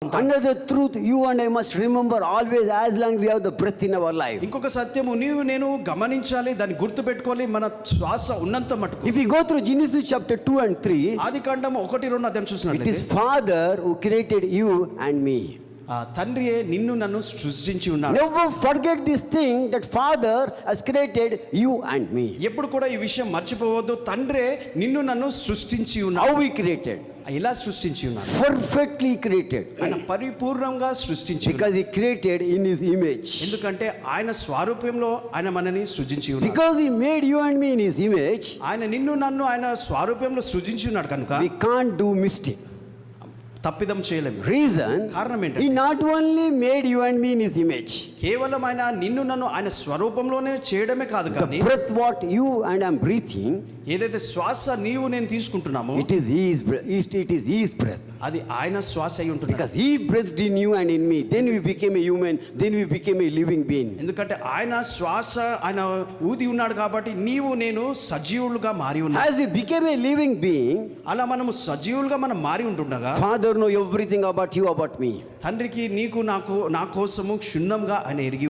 Another truth you and I must remember always as long as we have the breath in our life. ఇంకొక సత్యము నీవు నేను గమనించాలి, దాన్ని గుర్తుపెట్టుకోవాలి మన శ్వాస ఉన్నంత మటుకు. If we go through Genesis chapter 2 and 3, ఆదికాండము 1-2 అధ్యాయం it చూసినట్లయితే is Father who created you and me. ఆ తండ్రియే నిన్ను నన్ను సృష్టించి ఉన్నాడు. Never forget this thing that Father has created you and me. ఎప్పుడు కూడా ఈ విషయం మర్చిపోవద్దు, తండ్రే నిన్ను నన్ను సృష్టించి ఉన్నాడు. How he created? ఎలా సృష్టించి ఉన్నాడు? Perfectly created. ఆయన పరిపూర్ణంగా సృష్టించి ఉన్నాడు. Because he created in his image. ఎందుకంటే ఆయన స్వరూపంలో ఆయన మనని సృజించి ఉన్నాడు. Because he made you and me in his image, ఆయన నిన్ను నన్ను ఆయన స్వరూపంలో సృజించి ఉన్నాడు కనుక we can't do mistake. తప్పిదం చేయలేము. Reason, కారణం he ఏంటంటే not only made you and me in his image, కేవలం ఆయన నిన్ను నన్ను ఆయన స్వరూపంలోనే చేయడమే కాదు the కానీ breath what you and I am breathing, ఏదైతే శ్వాస నీవు నేను తీసుకుంటున్నామో it is his breath. It is his breath. అది ఆయన శ్వాస అయి ఉంటుంది. Because he breathed in you and in me, then we became a human, then we became a living being. ఎందుకంటే ఆయన శ్వాస ఆయన ఊది ఉన్నాడు కాబట్టి నీవు నేను సజీవులుగా మారి ఉన్నాం. As we became a living being, అలా మనము సజీవులుగా మనం మారి ఉంటుండగా Father know everything about you, about me. తండ్రికి నీకు నాకు నా కోసము క్షుణ్ణంగా ఆయన ఎరిగి